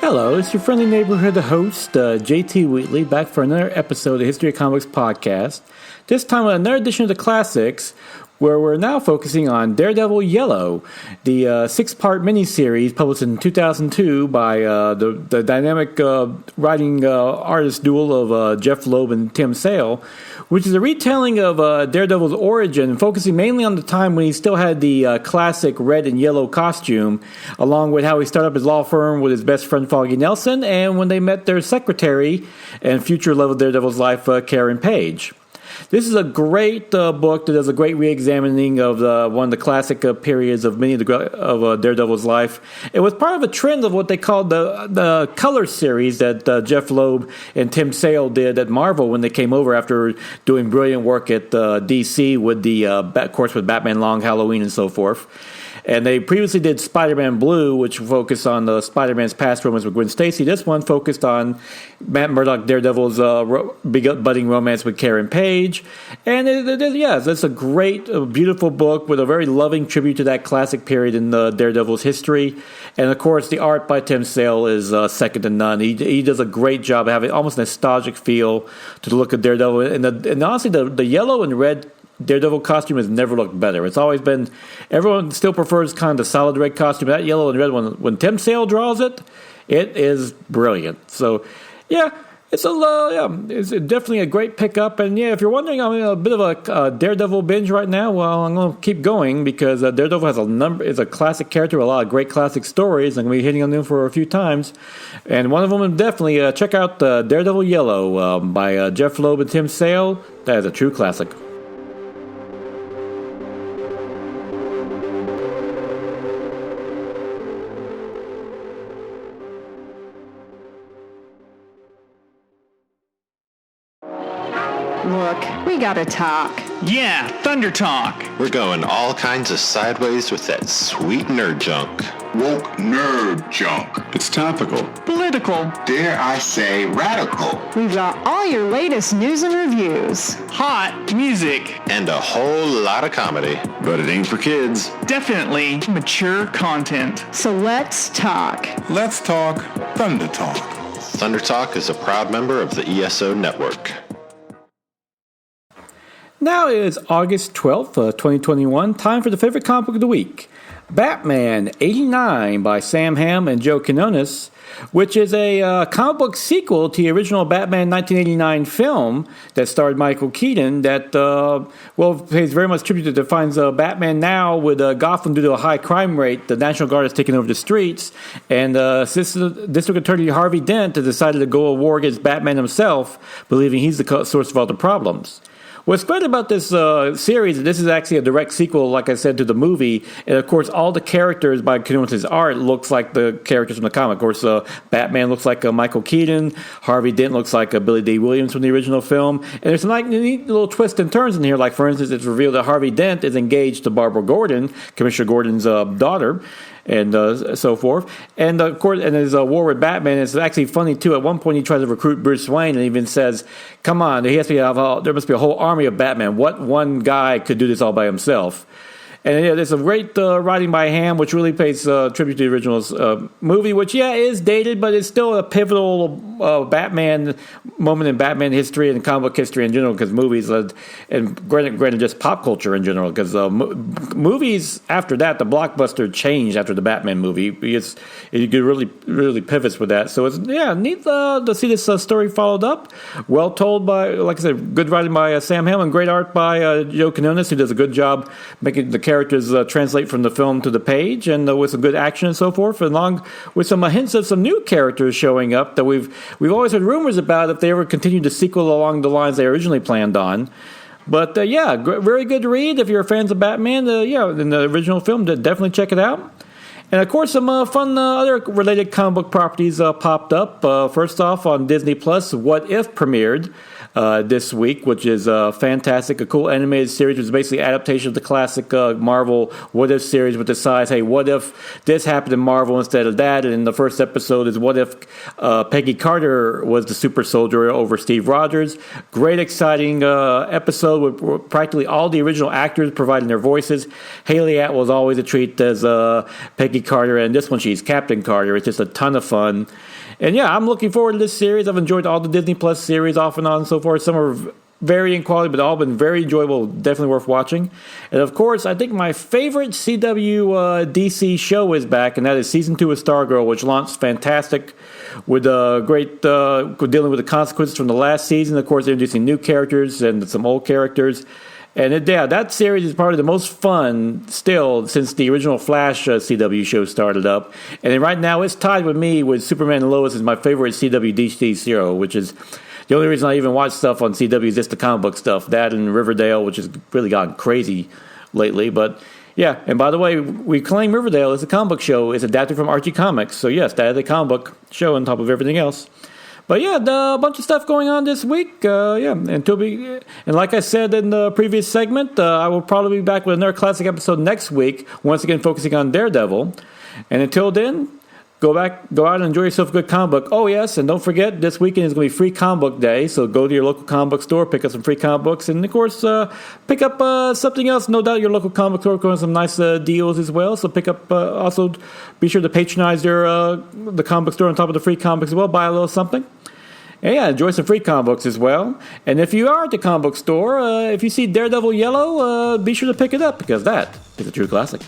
Hello, it's your friendly neighborhood host, JT Wheatley, back for another episode of the History of Comics podcast. This time with another edition of the classics, where we're now focusing on Daredevil Yellow, the six-part miniseries published in 2002 by the dynamic writing artist duo of Jeph Loeb and Tim Sale, which is a retelling of Daredevil's origin, focusing mainly on the time when he still had the classic red and yellow costume, along with how he started up his law firm with his best friend Foggy Nelson, and when they met their secretary and future love of Daredevil's life, Karen Paige. This is a great book that does a great re-examining of one of the classic periods of many of Daredevil's life. It was part of a trend of what they called the Color series that Jeph Loeb and Tim Sale did at Marvel when they came over after doing brilliant work at DC with of course, with Batman Long Halloween and so forth. And they previously did Spider-Man Blue, which focused on Spider-Man's past romance with Gwen Stacy. This one focused on Matt Murdock, Daredevil's budding romance with Karen Paige. And it's a great, beautiful book with a very loving tribute to that classic period in Daredevil's history. And, of course, the art by Tim Sale is second to none. He does a great job of having almost a nostalgic feel to the look of Daredevil. And honestly, the yellow and red Daredevil costume has never looked better. It's always been, everyone still prefers kind of the solid red costume. That yellow and red one, when Tim Sale draws it, it is brilliant. So, yeah, it's definitely a great pickup. And yeah, if you're wondering, I'm in a bit of a Daredevil binge right now. Well, I'm going to keep going because Daredevil is a classic character with a lot of great classic stories. I'm going to be hitting on them for a few times. And one of them, definitely check out Daredevil Yellow by Jeph Loeb and Tim Sale. That is a true classic. Look, we gotta talk. Yeah, Thunder Talk. We're going all kinds of sideways with that sweet nerd junk. Woke nerd junk. It's topical. Political. Dare I say radical. We've got all your latest news and reviews. Hot music. And a whole lot of comedy. But it ain't for kids. Definitely mature content. So let's talk. Let's talk Thunder Talk. Thunder Talk is a proud member of the ESO Network. Now it is August 12th, 2021, time for the favorite comic book of the week. Batman 89 by Sam Hamm and Joe Quinones, which is a comic book sequel to the original Batman 1989 film that starred Michael Keaton that, pays very much tribute that finds Batman now with Gotham due to a high crime rate. The National Guard has taken over the streets, and District Attorney Harvey Dent has decided to go to war against Batman himself, believing he's the source of all the problems. What's great about this series, this is actually a direct sequel, like I said, to the movie. And, of course, all the characters by Quinones' art looks like the characters from the comic. Of course, Batman looks like Michael Keaton. Harvey Dent looks like Billy D. Williams from the original film. And there's some neat little twists and turns in here. Like, for instance, it's revealed that Harvey Dent is engaged to Barbara Gordon, Commissioner Gordon's daughter, and so forth. And, of course, and his war with Batman is actually funny, too. At one point, he tries to recruit Bruce Wayne and even says, come on, there must be a whole army of Batman. What one guy could do this all by himself? And yeah, there's a great writing by Hamm, which really pays tribute to the original movie, which, is dated, but it's still a pivotal Batman moment in Batman history and comic book history in general, because movies, and granted just pop culture in general, because movies after that, the blockbuster changed after the Batman movie. It really, really pivots with that. So it's, neat to see this story followed up. Well told by, like I said, good writing by Sam Hamm and great art by Joe Quinones, who does a good job making the characters translate from the film to the page, and with some good action and so forth, along with some hints of some new characters showing up that we've always heard rumors about if they ever continue to sequel along the lines they originally planned on. But very good read if you're fans of Batman. In the original film, definitely check it out. And, of course, some fun other related comic book properties popped up. First off, on Disney Plus, What If premiered. this week, which is fantastic. A cool animated series, which is basically adaptation of the classic Marvel What If series with the size, hey, what if this happened in Marvel instead of that? And in the first episode is what if Peggy Carter was the super soldier over Steve Rogers. Great, exciting episode with practically all the original actors providing their voices. Haley Atwell is always a treat as Peggy Carter, and this one she's Captain Carter. It's just a ton of fun. And yeah, I'm looking forward to this series. I've enjoyed all the Disney Plus series off and on and so forth. Some are varying quality, but all been very enjoyable, definitely worth watching. And of course, I think my favorite CW DC show is back, and that is Season 2 of Stargirl, which launched fantastic with great dealing with the consequences from the last season. Of course, introducing new characters and some old characters. And that series is probably the most fun still since the original Flash CW show started up. And then right now it's tied with me with Superman and Lois as my favorite CW DC show, which is the only reason I even watch stuff on CW is just the comic book stuff. That and Riverdale, which has really gotten crazy lately. But yeah, and by the way, we claim Riverdale as a comic book show. It's adapted from Archie Comics. So yes, that is a comic book show on top of everything else. But yeah, a bunch of stuff going on this week. And like I said in the previous segment, I will probably be back with another classic episode next week. Once again, focusing on Daredevil. And until then, go out and enjoy yourself a good comic book. Oh yes, and don't forget, this weekend is going to be Free Comic Book Day. So go to your local comic book store, pick up some free comic books, and of course, pick up something else. No doubt your local comic book store going some nice deals as well. So pick up. Also, be sure to patronize the comic book store on top of the free comics as well. Buy a little something. And yeah, enjoy some free comic books as well. And if you are at the comic book store, if you see Daredevil Yellow, be sure to pick it up because that is a true classic.